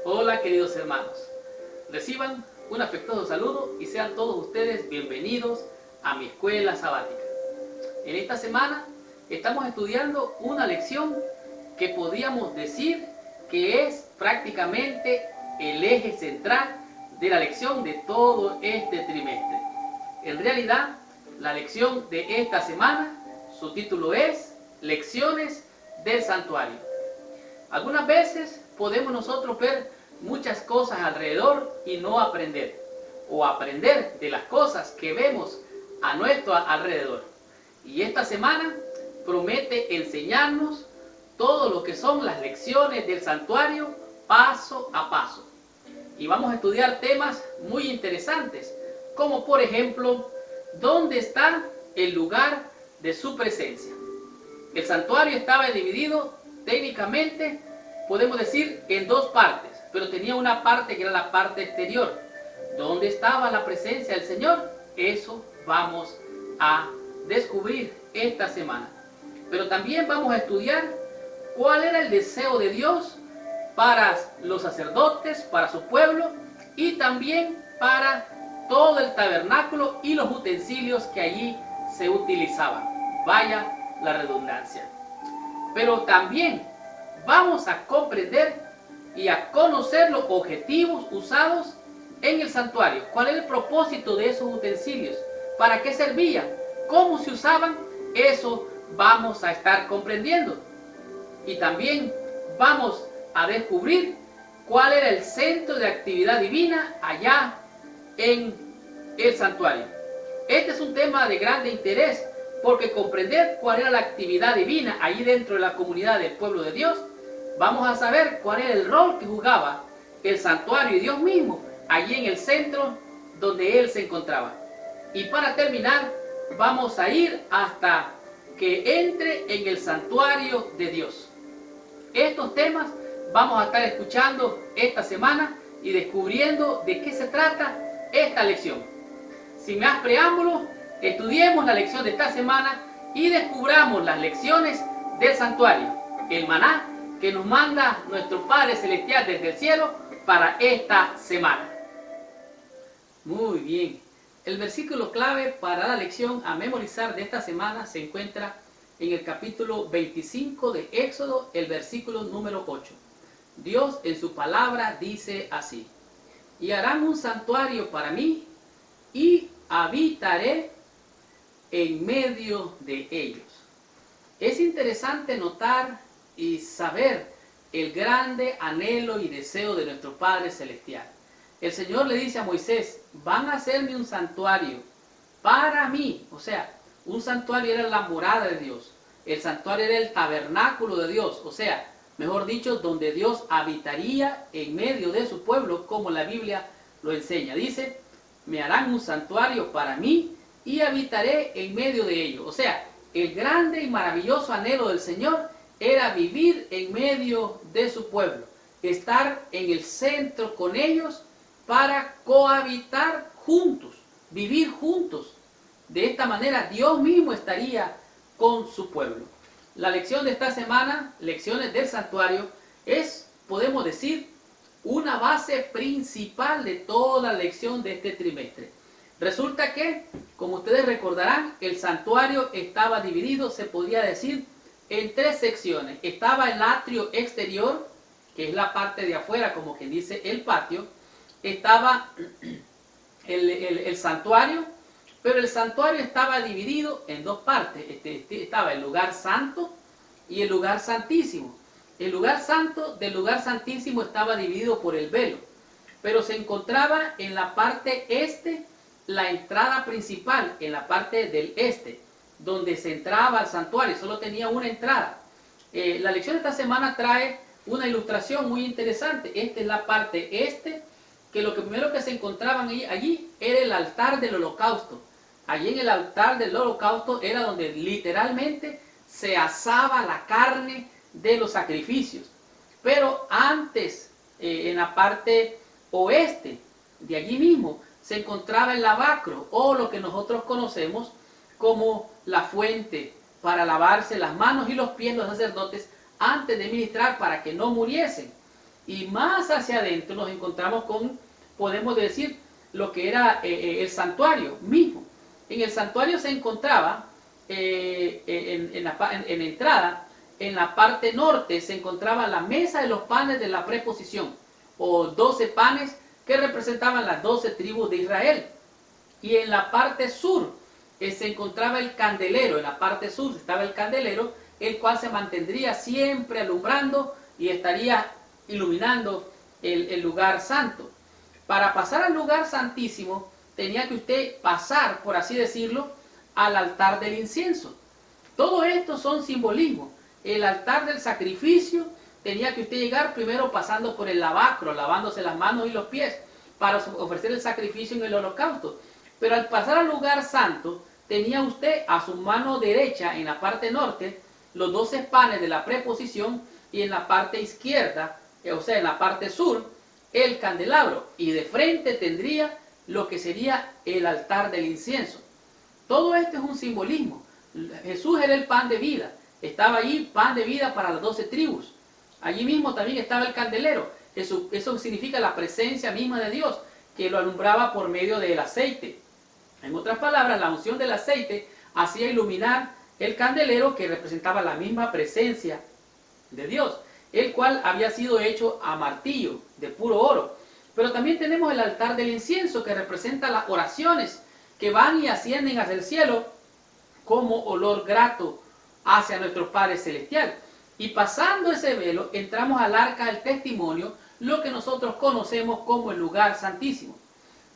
Hola queridos hermanos, reciban un afectuoso saludo y sean todos ustedes bienvenidos a mi escuela sabática. En esta semana estamos estudiando una lección que podríamos decir que es prácticamente el eje central de la lección de todo este trimestre. En realidad, la lección de esta semana, su título es Lecciones del Santuario. Algunas veces podemos nosotros ver muchas cosas alrededor y no aprender, o aprender de las cosas que vemos a nuestro alrededor. Y esta semana promete enseñarnos todo lo que son las lecciones del santuario paso a paso. Y vamos a estudiar temas muy interesantes, como por ejemplo, ¿dónde está el lugar de su presencia? El santuario estaba dividido técnicamente, podemos decir, en dos partes, pero tenía una parte que era la parte exterior. ¿Dónde estaba la presencia del Señor? Eso vamos a descubrir esta semana. Pero también vamos a estudiar cuál era el deseo de Dios para los sacerdotes, para su pueblo y también para todo el tabernáculo y los utensilios que allí se utilizaban. Vaya la redundancia. Pero también vamos a comprender y a conocer los objetivos usados en el santuario. ¿Cuál es el propósito de esos utensilios? ¿Para qué servían? ¿Cómo se usaban? Eso vamos a estar comprendiendo. Y también vamos a descubrir cuál era el centro de actividad divina allá en el santuario. Este es un tema de grande interés, porque comprender cuál era la actividad divina allí dentro de la comunidad del pueblo de Dios, vamos a saber cuál era el rol que jugaba el santuario y Dios mismo allí en el centro donde Él se encontraba. Y para terminar, vamos a ir hasta que entre en el santuario de Dios. Estos temas vamos a estar escuchando esta semana y descubriendo de qué se trata esta lección. Sin más preámbulos, estudiemos la lección de esta semana y descubramos las lecciones del santuario, el maná que nos manda nuestro Padre Celestial desde el cielo para esta semana. Muy bien, el versículo clave para la lección a memorizar de esta semana se encuentra en el capítulo 25 de Éxodo, el versículo número 8. Dios en su palabra dice así: y harán un santuario para mí y habitaré en medio de ellos. Es interesante notar y saber el grande anhelo y deseo de nuestro Padre Celestial. El Señor le dice a Moisés: van a hacerme un santuario para mí. O sea, un santuario era la morada de Dios. El santuario era el tabernáculo de Dios. O sea, mejor dicho, donde Dios habitaría en medio de su pueblo, como la Biblia lo enseña. Dice: me harán un santuario para mí y habitaré en medio de ellos. O sea, el grande y maravilloso anhelo del Señor era vivir en medio de su pueblo, estar en el centro con ellos para cohabitar juntos, vivir juntos. De esta manera Dios mismo estaría con su pueblo. La lección de esta semana, lecciones del santuario, es, podemos decir, una base principal de toda la lección de este trimestre. Resulta que, como ustedes recordarán, el santuario estaba dividido, se podría decir, en tres secciones. Estaba el atrio exterior, que es la parte de afuera, como quien dice el patio. Estaba el santuario, pero el santuario estaba dividido en dos partes. Estaba el lugar santo y el lugar santísimo. El lugar santo del lugar santísimo estaba dividido por el velo, pero se encontraba en la parte este la entrada principal, en la parte del este, donde se entraba al santuario. Solo tenía una entrada. La lección de esta semana trae una ilustración muy interesante. Esta es la parte este, que lo primero que se encontraban allí era el altar del holocausto. Allí en el altar del holocausto era donde literalmente se asaba la carne de los sacrificios. Pero antes, en la parte oeste, de allí mismo, se encontraba el lavacro, o lo que nosotros conocemos como la fuente, para lavarse las manos y los pies los sacerdotes antes de ministrar, para que no muriesen. Y más hacia adentro nos encontramos con, podemos decir, lo que era el santuario mismo. En el santuario se encontraba, en la entrada, en la parte norte, se encontraba la mesa de los panes de la preposición, o 12 panes que representaban las 12 tribus de Israel. Y en la parte sur se encontraba el candelero, en la parte sur estaba el candelero, el cual se mantendría siempre alumbrando y estaría iluminando el lugar santo. Para pasar al lugar santísimo, tenía que usted pasar, por así decirlo, al altar del incienso. Todo esto son simbolismos. El altar del sacrificio tenía que usted llegar primero pasando por el lavacro, lavándose las manos y los pies, para ofrecer el sacrificio en el holocausto. Pero al pasar al lugar santo, tenía usted a su mano derecha, en la parte norte, los 12 panes de la preposición, y en la parte izquierda, o sea, en la parte sur, el candelabro, y de frente tendría lo que sería el altar del incienso. Todo esto es un simbolismo. Jesús era el pan de vida. Estaba allí pan de vida para las 12 tribus. Allí mismo también estaba el candelero. Eso significa la presencia misma de Dios, que lo alumbraba por medio del aceite. En otras palabras, la unción del aceite hacía iluminar el candelero, que representaba la misma presencia de Dios, el cual había sido hecho a martillo, de puro oro. Pero también tenemos el altar del incienso, que representa las oraciones que van y ascienden hacia el cielo como olor grato hacia nuestro Padre Celestial. Y pasando ese velo, entramos al arca del testimonio, lo que nosotros conocemos como el lugar santísimo.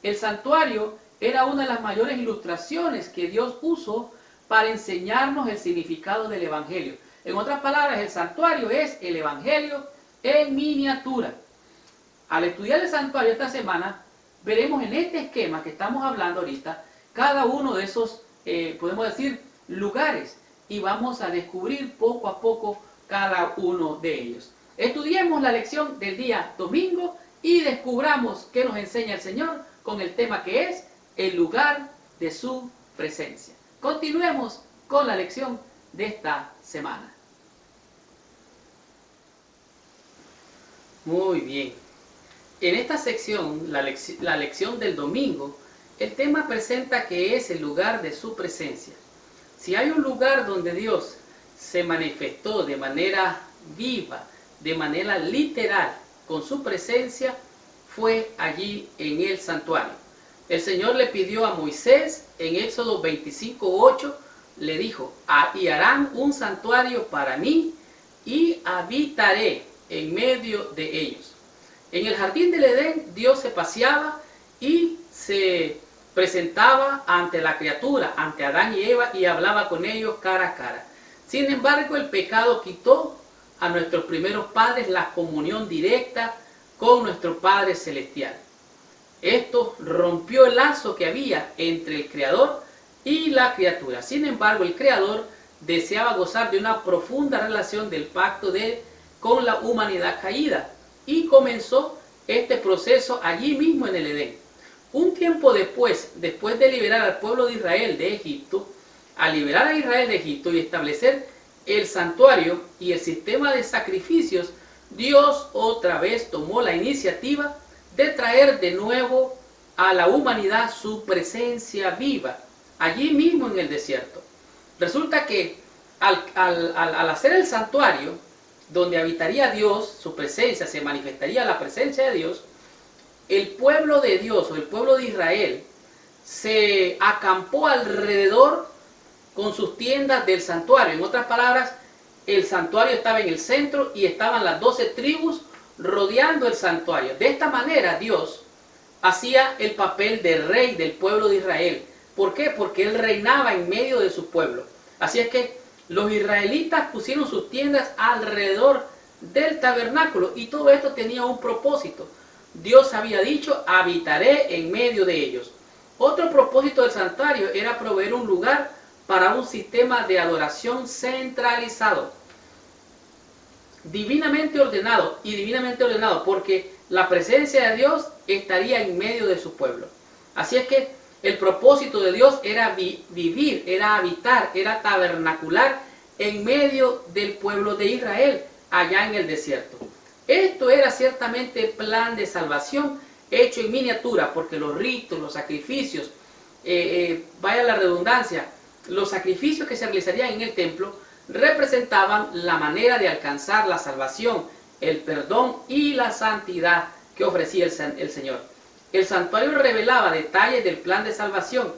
El santuario era una de las mayores ilustraciones que Dios usó para enseñarnos el significado del Evangelio. En otras palabras, el santuario es el Evangelio en miniatura. Al estudiar el santuario esta semana, veremos en este esquema que estamos hablando ahorita, cada uno de esos, podemos decir, lugares, y vamos a descubrir poco a poco cada uno de ellos. Estudiemos la lección del día domingo y descubramos qué nos enseña el Señor con el tema que es el lugar de su presencia. Continuemos con la lección de esta semana. Muy bien. En esta sección, la lección del domingo, el tema presenta que es el lugar de su presencia. Si hay un lugar donde Dios se manifestó de manera viva, de manera literal, con su presencia, fue allí en el santuario. El Señor le pidió a Moisés en Éxodo 25:8, le dijo: y harán un santuario para mí y habitaré en medio de ellos. En el jardín del Edén, Dios se paseaba y se presentaba ante la criatura, ante Adán y Eva, y hablaba con ellos cara a cara. Sin embargo, el pecado quitó a nuestros primeros padres la comunión directa con nuestro Padre Celestial. Esto rompió el lazo que había entre el Creador y la criatura. Sin embargo, el Creador deseaba gozar de una profunda relación del pacto con la humanidad caída, y comenzó este proceso allí mismo en el Edén. Un tiempo después de liberar al pueblo de Israel de Egipto, al liberar a Israel de Egipto y establecer el santuario y el sistema de sacrificios, Dios otra vez tomó la iniciativa de traer de nuevo a la humanidad su presencia viva, allí mismo en el desierto. Resulta que al hacer el santuario, donde habitaría Dios, su presencia, se manifestaría la presencia de Dios, el pueblo de Dios o el pueblo de Israel se acampó alrededor con sus tiendas del santuario. En otras palabras, el santuario estaba en el centro y estaban las 12 tribus rodeando el santuario. De esta manera Dios hacía el papel de rey del pueblo de Israel. ¿Por qué? Porque Él reinaba en medio de su pueblo. Así es que los israelitas pusieron sus tiendas alrededor del tabernáculo, y todo esto tenía un propósito. Dios había dicho: habitaré en medio de ellos. Otro propósito del santuario era proveer un lugar para un sistema de adoración centralizado, divinamente ordenado porque la presencia de Dios estaría en medio de su pueblo. Así es que el propósito de Dios era vivir, era habitar, era tabernacular en medio del pueblo de Israel, allá en el desierto. Esto era ciertamente plan de salvación hecho en miniatura, porque los ritos, los sacrificios, vaya la redundancia, los sacrificios que se realizarían en el templo representaban la manera de alcanzar la salvación, el perdón y la santidad que ofrecía el Señor. El santuario revelaba detalles del plan de salvación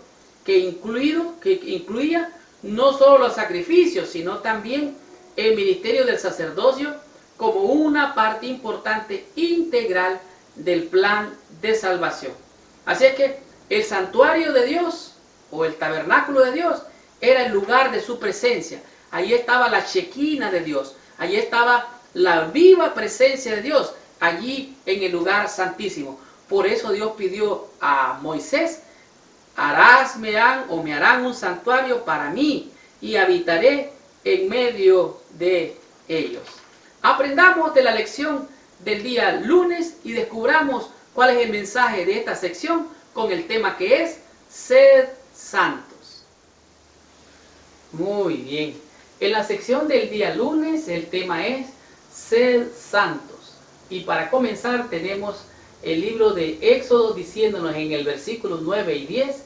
que incluía no solo los sacrificios, sino también el ministerio del sacerdocio como una parte importante integral del plan de salvación. Así es que el santuario de Dios o el tabernáculo de Dios era el lugar de su presencia. Allí estaba la Shequina de Dios, allí estaba la viva presencia de Dios, allí en el lugar santísimo. Por eso Dios pidió a Moisés: me harán un santuario para mí y habitaré en medio de ellos. Aprendamos de la lección del día lunes y descubramos cuál es el mensaje de esta sección con el tema que es sed santos. Muy bien. En la sección del día lunes el tema es sed santos. Y para comenzar tenemos el libro de Éxodo diciéndonos en el versículo 9 y 10: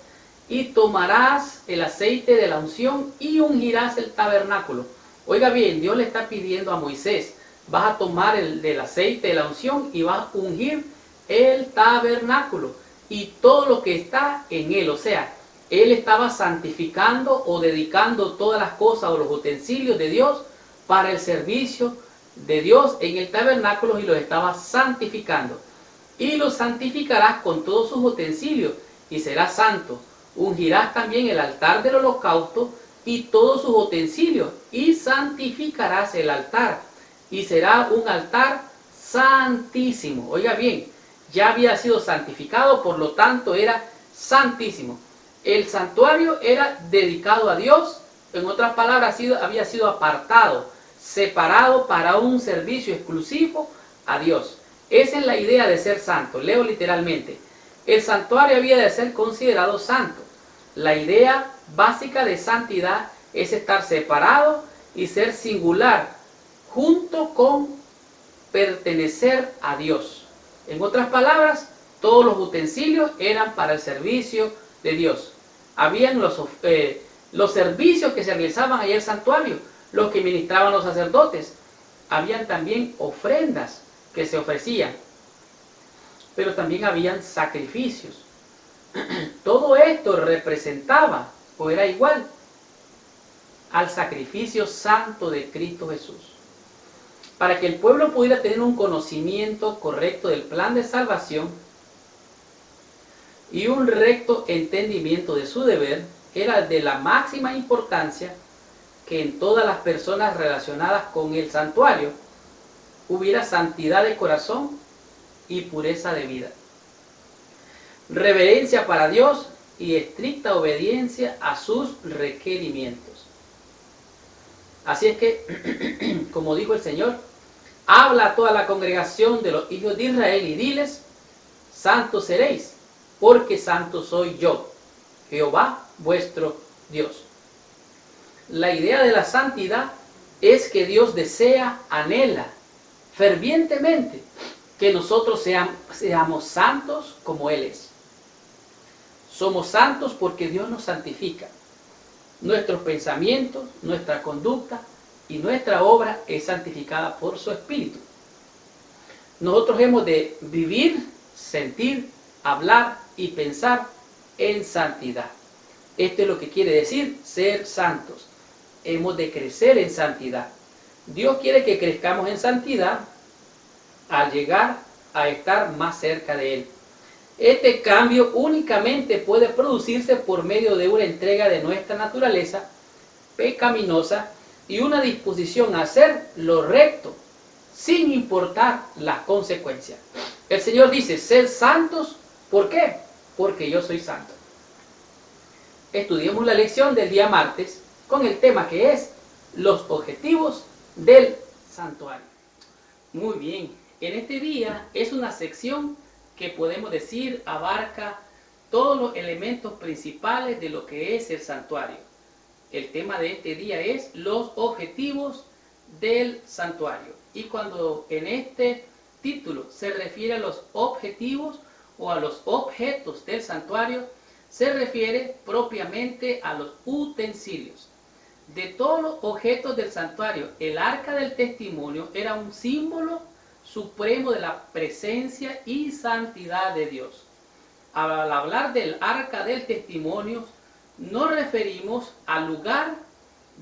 y tomarás el aceite de la unción y ungirás el tabernáculo. Oiga bien, Dios le está pidiendo a Moisés: vas a tomar del aceite de la unción y vas a ungir el tabernáculo y todo lo que está en él. O sea, él estaba santificando o dedicando todas las cosas o los utensilios de Dios para el servicio de Dios en el tabernáculo, y los estaba santificando. Y los santificarás con todos sus utensilios y serás santo. Ungirás también el altar del holocausto y todos sus utensilios, y santificarás el altar, y será un altar santísimo. Oiga bien, ya había sido santificado, por lo tanto era santísimo. El santuario era dedicado a Dios, en otras palabras, había sido apartado, separado para un servicio exclusivo a Dios. Esa es la idea de ser santo. Leo literalmente: el santuario había de ser considerado santo. La idea básica de santidad es estar separado y ser singular, junto con pertenecer a Dios. En otras palabras, todos los utensilios eran para el servicio de Dios. Habían los servicios que se realizaban ahí en el santuario, los que ministraban los sacerdotes. Habían también ofrendas que se ofrecían, pero también habían sacrificios. Todo esto representaba o era igual al sacrificio santo de Cristo Jesús. Para que el pueblo pudiera tener un conocimiento correcto del plan de salvación y un recto entendimiento de su deber, era de la máxima importancia que en todas las personas relacionadas con el santuario hubiera santidad de corazón y pureza de vida, reverencia para Dios y estricta obediencia a sus requerimientos. Así es que, como dijo el Señor: habla a toda la congregación de los hijos de Israel y diles: santos seréis, porque santo soy yo, Jehová vuestro Dios. La idea de la santidad es que Dios desea, anhela fervientemente que nosotros seamos santos como Él es. Somos santos porque Dios nos santifica. Nuestros pensamientos, nuestra conducta y nuestra obra es santificada por su Espíritu. Nosotros hemos de vivir, sentir, hablar y pensar en santidad. Esto es lo que quiere decir ser santos. Hemos de crecer en santidad. Dios quiere que crezcamos en santidad al llegar a estar más cerca de Él. Este cambio únicamente puede producirse por medio de una entrega de nuestra naturaleza pecaminosa y una disposición a hacer lo recto, sin importar las consecuencias. El Señor dice: sed santos. ¿Por qué? Porque yo soy santo. Estudiemos la lección del día martes con el tema que es los objetivos del santuario. Muy bien, en este día es una sección que podemos decir abarca todos los elementos principales de lo que es el santuario. El tema de este día es los objetivos del santuario. Y cuando en este título se refiere a los objetivos o a los objetos del santuario, se refiere propiamente a los utensilios. De todos los objetos del santuario, el arca del testimonio era un símbolo supremo de la presencia y santidad de Dios. Al hablar del arca del testimonio, nos referimos al lugar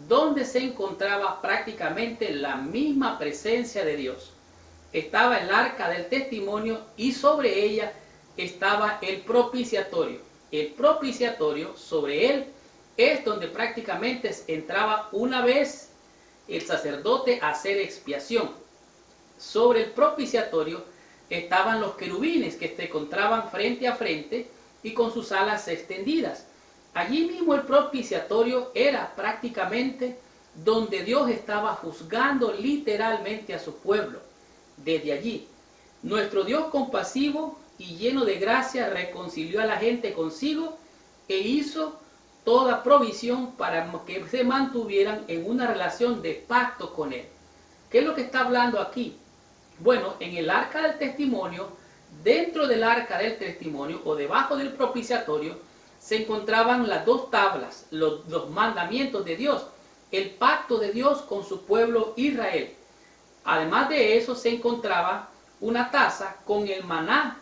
donde se encontraba prácticamente la misma presencia de Dios. Estaba el arca del testimonio y sobre ella estaba el propiciatorio. El propiciatorio, sobre él, es donde prácticamente entraba una vez el sacerdote a hacer expiación. Sobre el propiciatorio estaban los querubines que se encontraban frente a frente y con sus alas extendidas. Allí mismo el propiciatorio era prácticamente donde Dios estaba juzgando literalmente a su pueblo. Desde allí, nuestro Dios compasivo y lleno de gracia reconcilió a la gente consigo e hizo toda provisión para que se mantuvieran en una relación de pacto con Él. ¿Qué es lo que está hablando aquí? Bueno, en el arca del testimonio, dentro del arca del testimonio o debajo del propiciatorio, se encontraban las dos tablas, los mandamientos de Dios, el pacto de Dios con su pueblo Israel. Además de eso se encontraba una taza con el maná,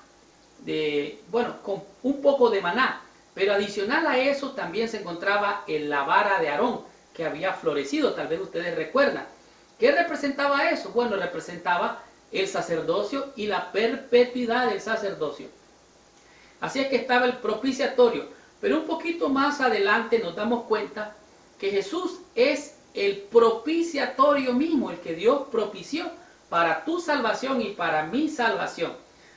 con un poco de maná, pero adicional a eso también se encontraba la vara de Aarón que había florecido, tal vez ustedes recuerdan. ¿Qué representaba eso? Bueno, representaba el sacerdocio y la perpetuidad del sacerdocio. Así es que estaba el propiciatorio, pero un poquito más adelante nos damos cuenta que Jesús es el propiciatorio mismo, el que Dios propició para tu salvación y para mi salvación.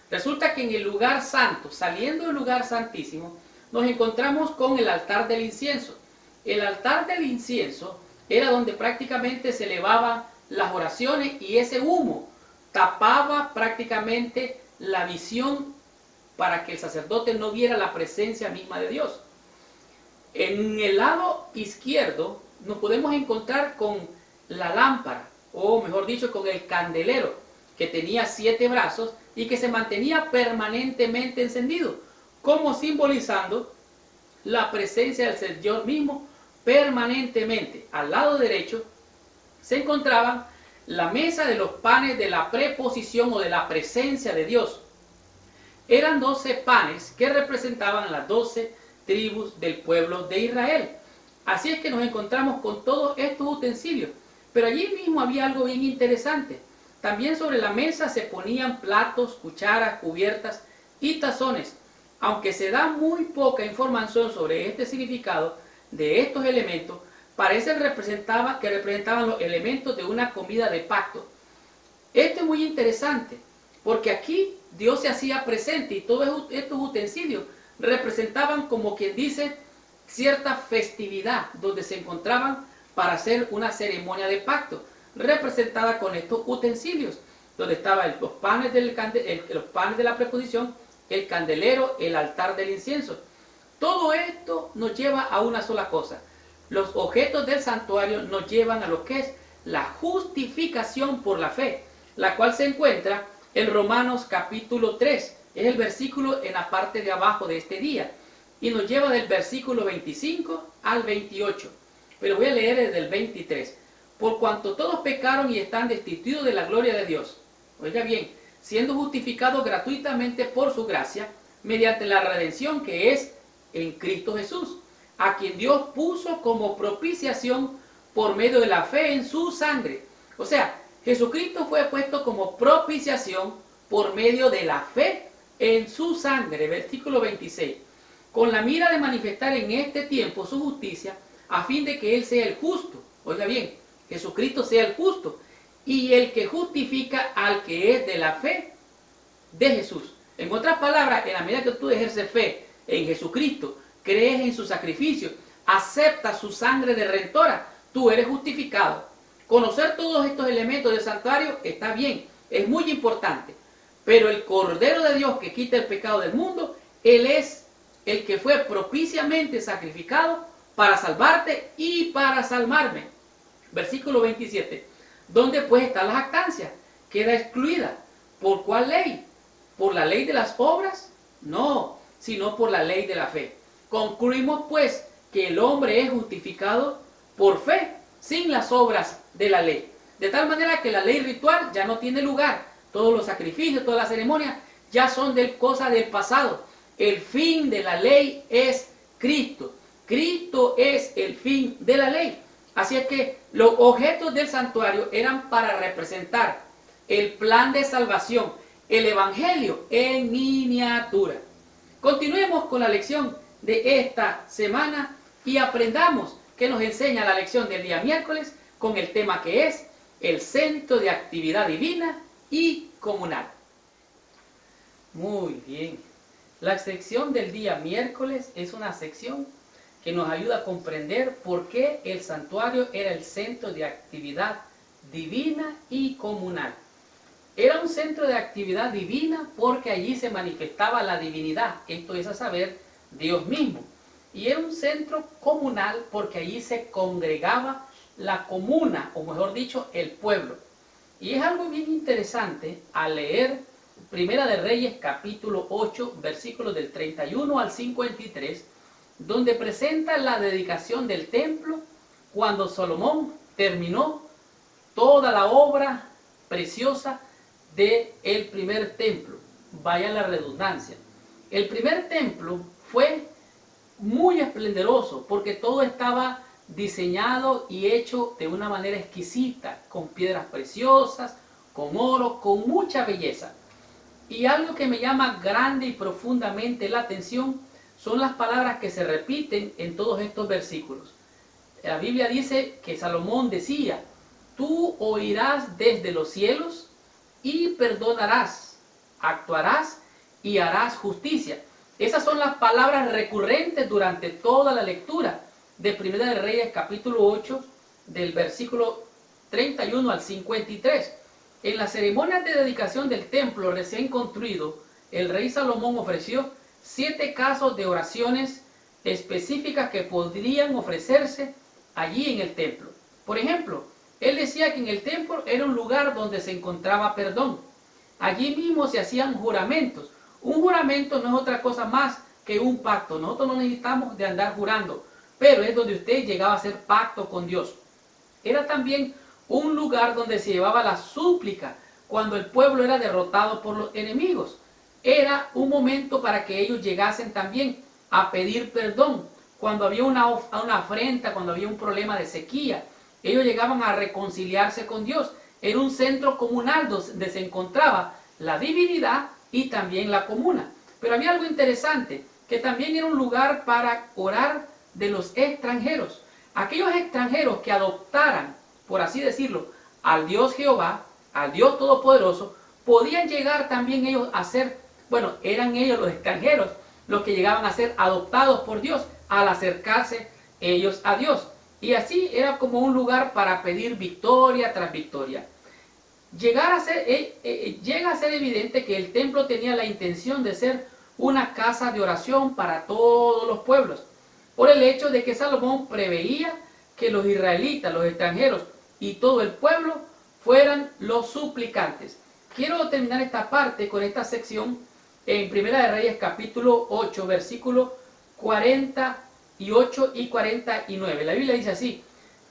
Resulta que en el lugar santo, saliendo del lugar santísimo, nos encontramos con el altar del incienso. El altar del incienso era donde prácticamente se elevaban las oraciones y ese humo tapaba prácticamente la visión para que el sacerdote no viera la presencia misma de Dios. En el lado izquierdo nos podemos encontrar con la lámpara, o mejor dicho, con el candelero, que tenía 7 brazos y que se mantenía permanentemente encendido, como simbolizando la presencia del Señor mismo permanentemente. Al lado derecho se encontraban la mesa de los panes de la preposición o de la presencia de Dios. Eran 12 panes que representaban las 12 tribus del pueblo de Israel. Así es que nos encontramos con todos estos utensilios. Pero allí mismo había algo bien interesante. También sobre la mesa se ponían platos, cucharas, cubiertas y tazones. Aunque se da muy poca información sobre este significado de estos elementos, parece que representaban los elementos de una comida de pacto. Esto es muy interesante, porque aquí Dios se hacía presente y todos estos utensilios representaban, como quien dice, cierta festividad donde se encontraban para hacer una ceremonia de pacto, representada con estos utensilios, donde estaban los panes de la preposición, el candelero, el altar del incienso. Todo esto nos lleva a una sola cosa. Los objetos del santuario nos llevan a lo que es la justificación por la fe, la cual se encuentra en Romanos capítulo 3. Es el versículo en la parte de abajo de este día. Y nos lleva del versículo 25 al 28. Pero voy a leer desde el 23. Por cuanto todos pecaron y están destituidos de la gloria de Dios. Oiga bien, siendo justificados gratuitamente por su gracia, mediante la redención que es en Cristo Jesús, a quien Dios puso como propiciación por medio de la fe en su sangre. O sea, Jesucristo fue puesto como propiciación por medio de la fe en su sangre. Versículo 26. Con la mira de manifestar en este tiempo su justicia, a fin de que Él sea el justo. Oiga bien, Jesucristo sea el justo y el que justifica al que es de la fe de Jesús. En otras palabras, en la medida que tú ejerces fe en Jesucristo, crees en su sacrificio, aceptas su sangre de redentora, tú eres justificado. Conocer todos estos elementos del santuario está bien, es muy importante, pero el Cordero de Dios que quita el pecado del mundo, Él es el que fue propiciamente sacrificado para salvarte y para salvarme. Versículo 27. ¿Dónde pues está la jactancia? Queda excluida. ¿Por cuál ley? ¿Por la ley de las obras? No, sino por la ley de la fe. Concluimos pues que el hombre es justificado por fe, sin las obras de la ley. De tal manera que la ley ritual ya no tiene lugar. Todos los sacrificios, todas las ceremonias ya son cosas del pasado. El fin de la ley es Cristo. Cristo es el fin de la ley. Así es que los objetos del santuario eran para representar el plan de salvación, el evangelio en miniatura. Continuemos con la lección de esta semana y aprendamos qué nos enseña la lección del día miércoles con el tema que es el centro de actividad divina y comunal. Muy bien. La sección del día miércoles es una sección que nos ayuda a comprender por qué el santuario era el centro de actividad divina y comunal. Era un centro de actividad divina porque allí se manifestaba la divinidad, esto es a saber, Dios mismo. Y era un centro comunal porque allí se congregaba la comuna, o mejor dicho, el pueblo. Y es algo bien interesante al leer Primera de Reyes capítulo 8, versículos del 31 al 53, donde presenta la dedicación del templo cuando Salomón terminó toda la obra preciosa del primer templo. Vaya la redundancia. El primer templo fue muy esplendoroso porque todo estaba diseñado y hecho de una manera exquisita, con piedras preciosas, con oro, con mucha belleza. Y algo que me llama grande y profundamente la atención son las palabras que se repiten en todos estos versículos. La Biblia dice que Salomón decía: tú oirás desde los cielos y perdonarás, actuarás y harás justicia. Esas son las palabras recurrentes durante toda la lectura de Primera de Reyes capítulo 8, del versículo 31 al 53. En las ceremonias de dedicación del templo recién construido, el rey Salomón ofreció 7 casos de oraciones específicas que podrían ofrecerse allí en el templo. Por ejemplo, él decía que en el templo era un lugar donde se encontraba perdón. Allí mismo se hacían juramentos. Un juramento no es otra cosa más que un pacto. Nosotros no necesitamos de andar jurando, pero es donde usted llegaba a hacer pacto con Dios. Era también un lugar donde se llevaba la súplica cuando el pueblo era derrotado por los enemigos. Era un momento para que ellos llegasen también a pedir perdón. Cuando había una afrenta, cuando había un problema de sequía, ellos llegaban a reconciliarse con Dios. Era un centro comunal donde se encontraba la divinidad y también la comuna. Pero había algo interesante, que también era un lugar para orar de los extranjeros. Aquellos extranjeros que adoptaran, por así decirlo, al Dios Jehová, al Dios Todopoderoso, podían llegar también ellos a ser, bueno, eran ellos los extranjeros los que llegaban a ser adoptados por Dios al acercarse ellos a Dios. Y así era como un lugar para pedir victoria tras victoria. Llega a ser evidente que el templo tenía la intención de ser una casa de oración para todos los pueblos, por el hecho de que Salomón preveía que los israelitas, los extranjeros y todo el pueblo fueran los suplicantes. Quiero terminar esta parte con esta sección en Primera de Reyes capítulo 8, versículos 48 y 49. La Biblia dice así: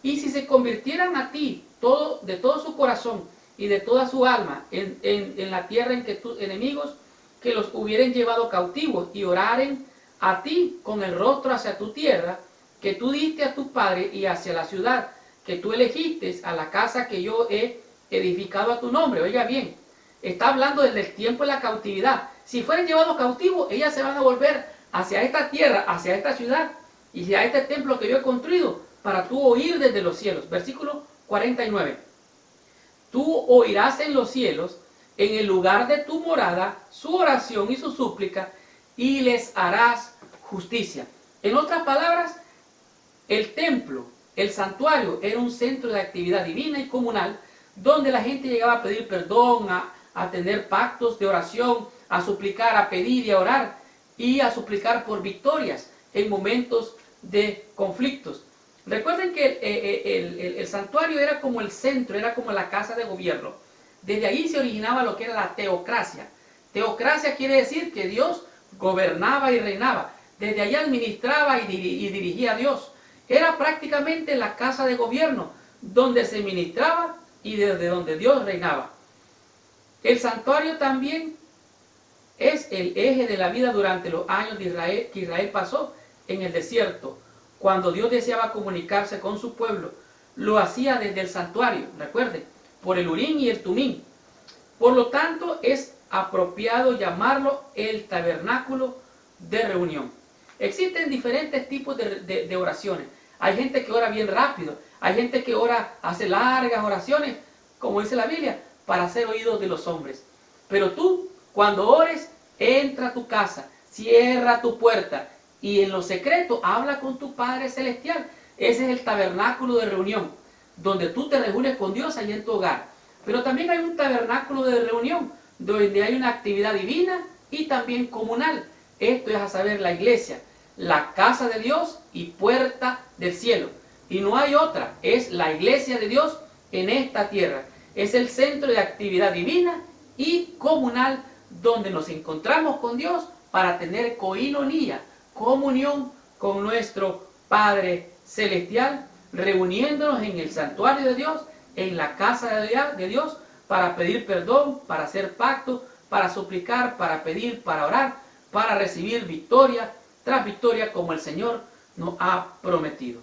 y si se convirtieran a ti de todo su corazón y de toda su alma en la tierra en que tus enemigos, que los hubieran llevado cautivos, y oraren a ti con el rostro hacia tu tierra, que tú diste a tu padre, y hacia la ciudad que tú elegiste, a la casa que yo he edificado a tu nombre. Oiga bien, está hablando desde el tiempo de la cautividad. Si fueran llevados cautivos, ellas se van a volver hacia esta tierra, hacia esta ciudad y hacia este templo que yo he construido, para tú oír desde los cielos. Versículo 49. Tú oirás en los cielos, en el lugar de tu morada, su oración y su súplica, y les harás justicia. En otras palabras, el templo, el santuario, era un centro de actividad divina y comunal, donde la gente llegaba a pedir perdón, a tener pactos de oración, a suplicar, a pedir y a orar, y a suplicar por victorias en momentos de conflictos. Recuerden que el santuario era como el centro, era como la casa de gobierno. Desde ahí se originaba lo que era la teocracia. Teocracia quiere decir que Dios gobernaba y reinaba. Desde ahí administraba y dirigía a Dios. Era prácticamente la casa de gobierno donde se ministraba y desde donde Dios reinaba. El santuario también es el eje de la vida durante los años de Israel, que Israel pasó en el desierto. Cuando Dios deseaba comunicarse con su pueblo, lo hacía desde el santuario, recuerden, por el Urim y el Tumim. Por lo tanto, es apropiado llamarlo el tabernáculo de reunión. Existen diferentes tipos de oraciones. Hay gente que ora bien rápido, hay gente que ora, hace largas oraciones, como dice la Biblia, para ser oídos de los hombres. Pero tú, cuando ores, entra a tu casa, cierra tu puerta y en lo secreto habla con tu Padre Celestial. Ese es el tabernáculo de reunión, donde tú te reúnes con Dios allí en tu hogar. Pero también hay un tabernáculo de reunión, donde hay una actividad divina y también comunal. Esto es a saber la iglesia, la casa de Dios y puerta del cielo. Y no hay otra, es la iglesia de Dios en esta tierra. Es el centro de actividad divina y comunal donde nos encontramos con Dios para tener coinonía, comunión con nuestro Padre Celestial, reuniéndonos en el santuario de Dios, en la casa de Dios, para pedir perdón, para hacer pacto, para suplicar, para pedir, para orar, para recibir victoria tras victoria como el Señor nos ha prometido.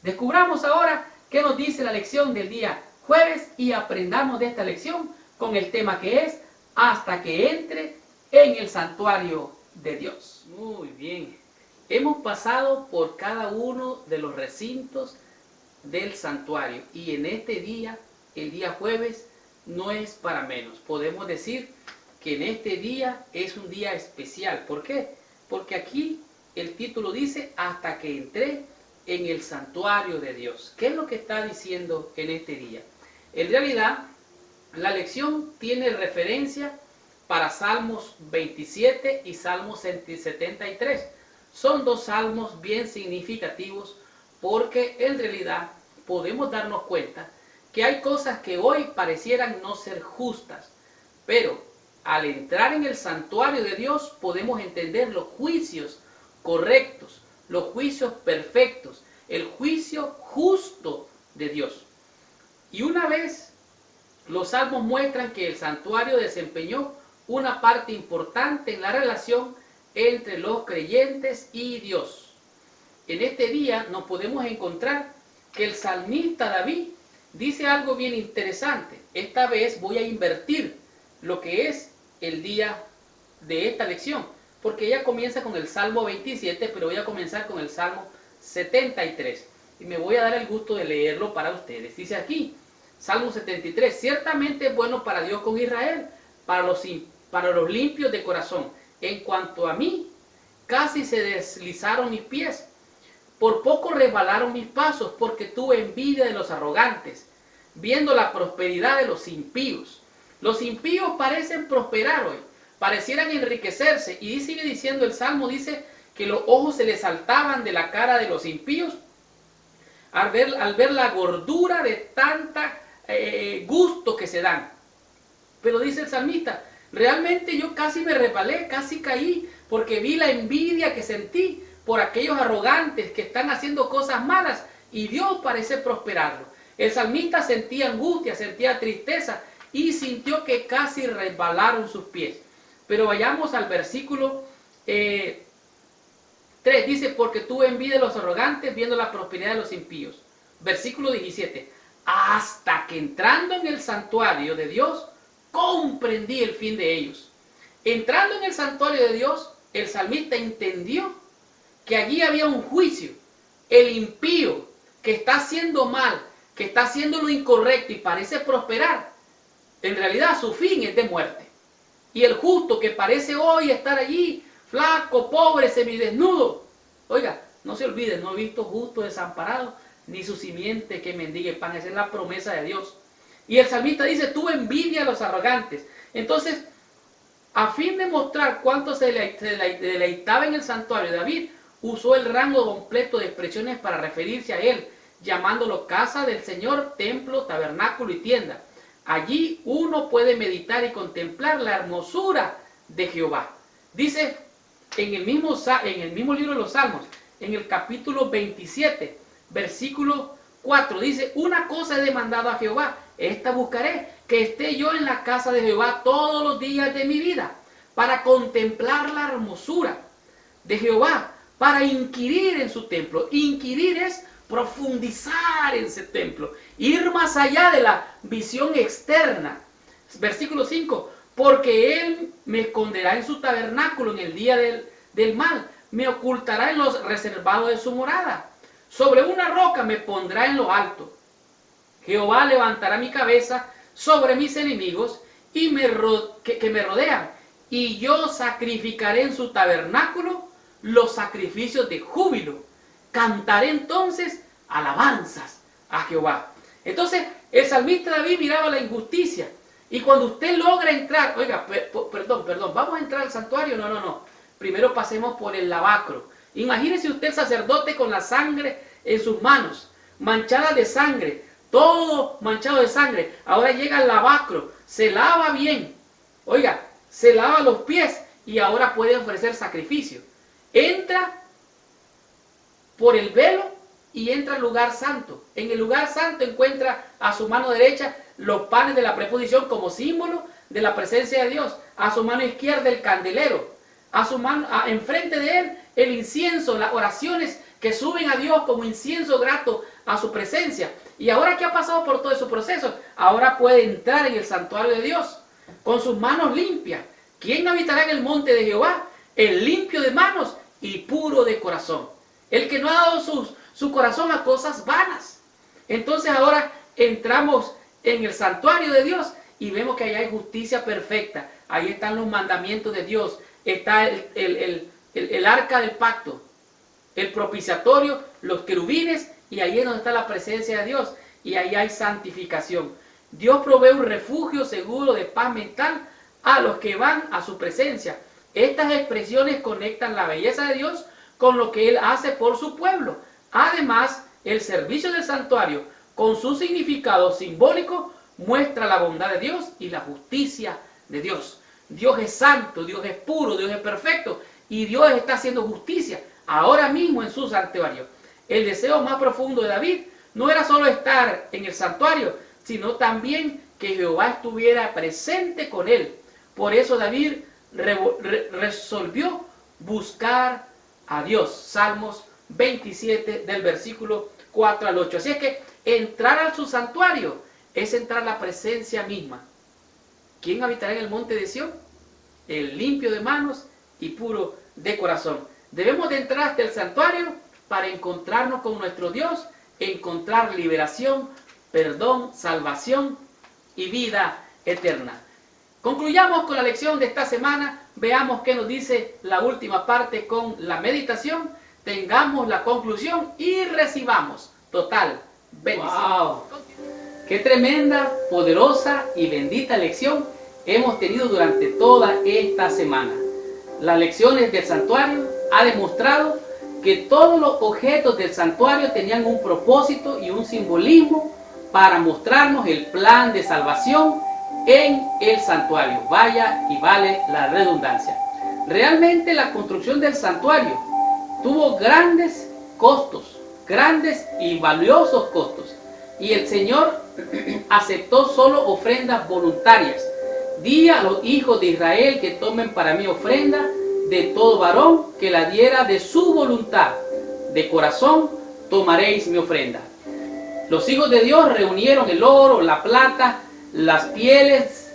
Descubramos ahora qué nos dice la lección del día jueves y aprendamos de esta lección con el tema que es hasta que entre en el santuario de Dios. Muy bien. Hemos pasado por cada uno de los recintos del santuario y en este día, el día jueves, no es para menos. Podemos decir que en este día es un día especial. ¿Por qué? Porque aquí el título dice hasta que entré en el santuario de Dios. ¿Qué es lo que está diciendo en este día? En realidad, la lección tiene referencia para Salmos 27 y Salmos 73. Son dos salmos bien significativos porque en realidad podemos darnos cuenta que hay cosas que hoy parecieran no ser justas, pero al entrar en el santuario de Dios podemos entender los juicios correctos, los juicios perfectos, el juicio justo de Dios. Y una vez los salmos muestran que el santuario desempeñó una parte importante en la relación entre los creyentes y Dios. En este día nos podemos encontrar que el salmista David dice algo bien interesante. Esta vez voy a invertir lo que es el día de esta lección, porque ella comienza con el Salmo 27, pero voy a comenzar con el Salmo 73. Y me voy a dar el gusto de leerlo para ustedes. Dice aquí, Salmo 73, ciertamente es bueno para Dios con Israel, para los limpios de corazón. En cuanto a mí, casi se deslizaron mis pies. Por poco resbalaron mis pasos, porque tuve envidia de los arrogantes, viendo la prosperidad de los impíos. Los impíos parecen prosperar hoy, parecieran enriquecerse. Y sigue diciendo el Salmo, dice que los ojos se les saltaban de la cara de los impíos al ver la gordura de tanta gusto que se dan. Pero dice el salmista, realmente yo casi me resbalé, casi caí, porque vi la envidia que sentí por aquellos arrogantes que están haciendo cosas malas y Dios parece prosperarlo. El salmista sentía angustia, sentía tristeza y sintió que casi resbalaron sus pies. Pero vayamos al versículo 3, dice, porque tuve envidia de los arrogantes viendo la prosperidad de los impíos. Versículo 17, hasta que entrando en el santuario de Dios, comprendí el fin de ellos. Entrando en el santuario de Dios, el salmista entendió que allí había un juicio. El impío que está haciendo mal, que está haciendo lo incorrecto y parece prosperar, en realidad su fin es de muerte. Y el justo que parece hoy estar allí, flaco, pobre, semidesnudo, oiga, no se olvide, no he visto justo desamparado, ni su simiente que mendigue pan. Esa es la promesa de Dios. Y el salmista dice, tuve envidia a los arrogantes. Entonces, a fin de mostrar cuánto se deleitaba en el santuario, David usó el rango completo de expresiones para referirse a él, llamándolo casa del Señor, templo, tabernáculo y tienda. Allí uno puede meditar y contemplar la hermosura de Jehová. Dice en el mismo libro de los Salmos, en el capítulo 27, versículo 4, dice: una cosa he demandado a Jehová, esta buscaré, que esté yo en la casa de Jehová todos los días de mi vida, para contemplar la hermosura de Jehová, para inquirir en su templo. Inquirir es profundizar en ese templo, ir más allá de la visión externa. Versículo 5, porque él me esconderá en su tabernáculo en el día del mal, me ocultará en los reservados de su morada, sobre una roca me pondrá en lo alto. Jehová levantará mi cabeza sobre mis enemigos y que me rodean, y yo sacrificaré en su tabernáculo los sacrificios de júbilo. Cantaré entonces alabanzas a Jehová. Entonces el salmista David miraba la injusticia, y cuando usted logra entrar, oiga, perdón, ¿vamos a entrar al santuario? No. Primero pasemos por el lavacro. Imagínese usted el sacerdote con la sangre en sus manos, manchada de sangre, todo manchado de sangre. Ahora llega al lavacro, se lava bien, oiga, se lava los pies y ahora puede ofrecer sacrificio. Entra por el velo y entra al lugar santo. En el lugar santo encuentra a su mano derecha los panes de la preposición como símbolo de la presencia de Dios. A su mano izquierda el candelero. A su mano, enfrente de él el incienso, las oraciones que suben a Dios como incienso grato a su presencia. Y ahora que ha pasado por todo ese proceso, ahora puede entrar en el santuario de Dios con sus manos limpias. ¿Quién habitará en el monte de Jehová? El limpio de manos y puro de corazón. El que no ha dado su corazón a cosas vanas. Entonces ahora entramos en el santuario de Dios y vemos que allá hay justicia perfecta. Ahí están los mandamientos de Dios. Está el arca del pacto, el propiciatorio, los querubines, y ahí es donde está la presencia de Dios. Y ahí hay santificación. Dios provee un refugio seguro de paz mental a los que van a su presencia. Estas expresiones conectan la belleza de Dios con lo que Él hace por su pueblo. Además, el servicio del santuario, con su significado simbólico, muestra la bondad de Dios y la justicia de Dios. Dios es santo, Dios es puro, Dios es perfecto, y Dios está haciendo justicia ahora mismo en su santuario. El deseo más profundo de David no era solo estar en el santuario, sino también que Jehová estuviera presente con él. Por eso David resolvió buscar a Dios. Salmos 27 del versículo 4 al 8. Así es que entrar a su santuario es entrar a la presencia misma. ¿Quién habitará en el monte de Sión? El limpio de manos y puro de corazón. Debemos de entrar hasta el santuario para encontrarnos con nuestro Dios, encontrar liberación, perdón, salvación y vida eterna. Concluyamos con la lección de esta semana. Veamos qué nos dice la última parte con la meditación. Tengamos la conclusión y recibamos total bendición. ¡Wow! Qué tremenda, poderosa y bendita lección hemos tenido durante toda esta semana. Las lecciones del santuario han demostrado que todos los objetos del santuario tenían un propósito y un simbolismo para mostrarnos el plan de salvación en el santuario. Vaya y vale la redundancia. Realmente la construcción del santuario tuvo grandes costos, grandes y valiosos costos. Y el Señor aceptó solo ofrendas voluntarias. Di a los hijos de Israel que tomen para mí ofrenda de todo varón que la diera de su voluntad. De corazón tomaréis mi ofrenda. Los hijos de Dios reunieron el oro, la plata, las pieles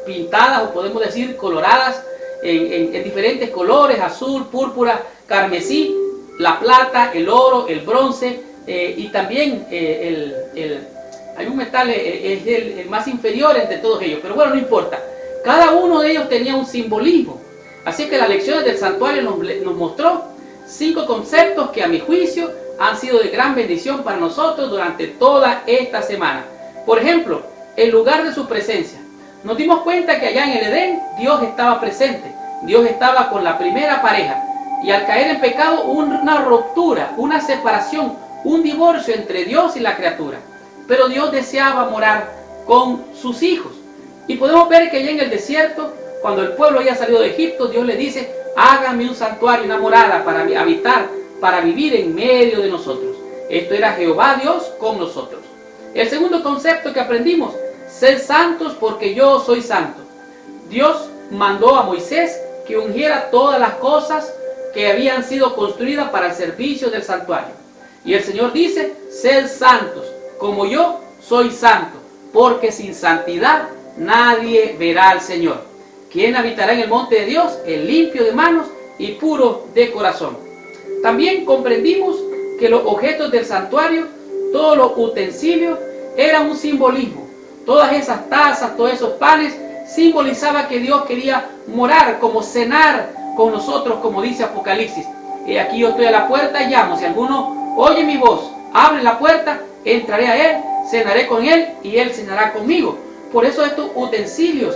pintadas, o podemos decir coloradas, en diferentes colores: azul, púrpura, carmesí, la plata, el oro, el bronce, y también hay un metal, es el más inferior entre todos ellos, pero bueno, no importa. Cada uno de ellos tenía un simbolismo. Así que las lecciones del santuario nos mostró 5 conceptos que a mi juicio han sido de gran bendición para nosotros durante toda esta semana. Por ejemplo, el lugar de su presencia. Nos dimos cuenta que allá en el Edén Dios estaba presente. Dios estaba con la primera pareja. Y al caer en pecado hubo una ruptura, una separación, un divorcio entre Dios y la criatura. Pero Dios deseaba morar con sus hijos. Y podemos ver que ya en el desierto, cuando el pueblo había salido de Egipto, Dios le dice: hágame un santuario, una morada para habitar, para vivir en medio de nosotros. Esto era Jehová Dios con nosotros. El segundo concepto que aprendimos: sed santos porque yo soy santo. Dios mandó a Moisés que ungiera todas las cosas que habían sido construidas para el servicio del santuario. Y el Señor dice: sed santos como yo soy santo, porque sin santidad nadie verá al Señor. ¿Quién habitará en el monte de Dios? El limpio de manos y puro de corazón. También comprendimos que los objetos del santuario, todos los utensilios, eran un simbolismo. Todas esas tazas, todos esos panes, simbolizaba que Dios quería morar, como cenar con nosotros, como dice Apocalipsis. Y aquí yo estoy a la puerta y llamo. Si alguno oye mi voz, abre la puerta, entraré a él, cenaré con él y él cenará conmigo. Por eso estos utensilios,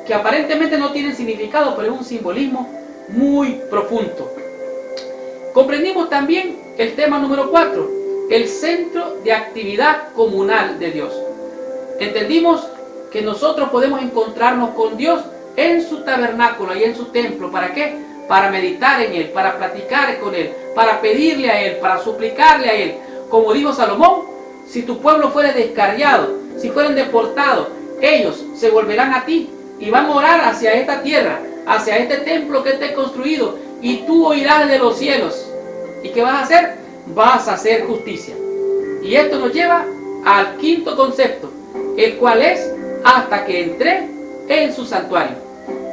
que aparentemente no tienen significado, pero es un simbolismo muy profundo. Comprendimos también el tema número 4, el centro de actividad comunal de Dios. Entendimos que nosotros podemos encontrarnos con Dios en su tabernáculo y en su templo. ¿Para qué? Para meditar en Él, para platicar con Él, para pedirle a Él, para suplicarle a Él. Como dijo Salomón: si tu pueblo fuere descarriado, si fueren deportados, ellos se volverán a ti y van a orar hacia esta tierra, hacia este templo que te he construido, y tú oirás de los cielos. ¿Y qué vas a hacer? Vas a hacer justicia. Y esto nos lleva al quinto concepto, el cual es: hasta que entré en su santuario.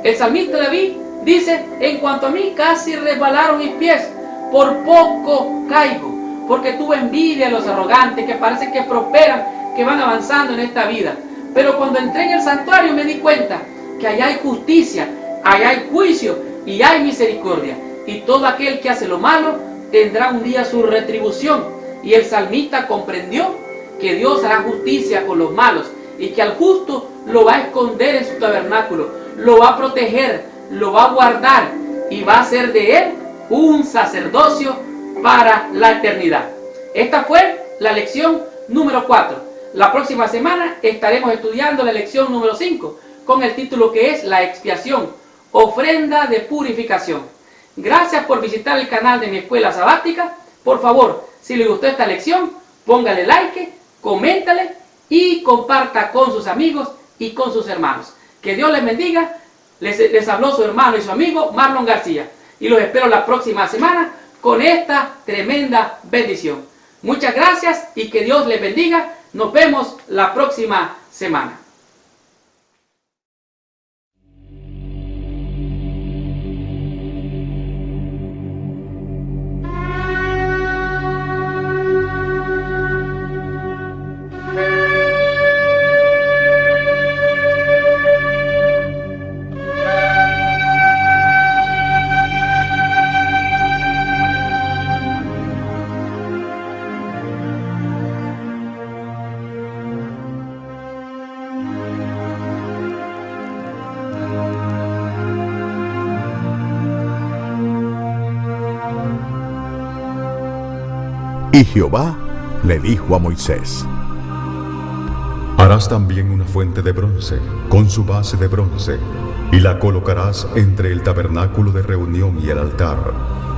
El salmista David dice: en cuanto a mí, casi resbalaron mis pies, por poco caigo, porque tuve envidia a los arrogantes, que parecen que prosperan, que van avanzando en esta vida. Pero cuando entré en el santuario me di cuenta que allá hay justicia, allá hay juicio y hay misericordia. Y todo aquel que hace lo malo tendrá un día su retribución. Y el salmista comprendió que Dios hará justicia con los malos y que al justo lo va a esconder en su tabernáculo, lo va a proteger, lo va a guardar y va a hacer de él un sacerdocio para la eternidad. Esta fue la lección número 4. La próxima semana estaremos estudiando la lección número 5 con el título que es la expiación, ofrenda de purificación. Gracias por visitar el canal de mi escuela sabática. Por favor, si le gustó esta lección, póngale like, coméntale y comparta con sus amigos y con sus hermanos. Que Dios les bendiga. Les habló su hermano y su amigo Marlon García. Y los espero la próxima semana con esta tremenda bendición. Muchas gracias y que Dios les bendiga. Nos vemos la próxima semana. Y Jehová le dijo a Moisés: harás también una fuente de bronce, con su base de bronce, y la colocarás entre el tabernáculo de reunión y el altar,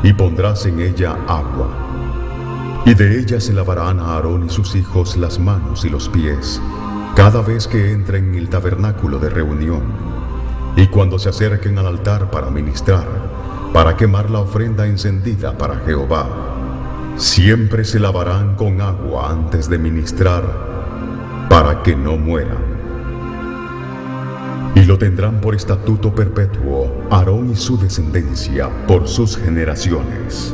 y pondrás en ella agua. Y de ella se lavarán a Aarón y sus hijos las manos y los pies, cada vez que entren en el tabernáculo de reunión, y cuando se acerquen al altar para ministrar, para quemar la ofrenda encendida para Jehová. Siempre se lavarán con agua antes de ministrar, para que no mueran. Y lo tendrán por estatuto perpetuo Aarón y su descendencia por sus generaciones.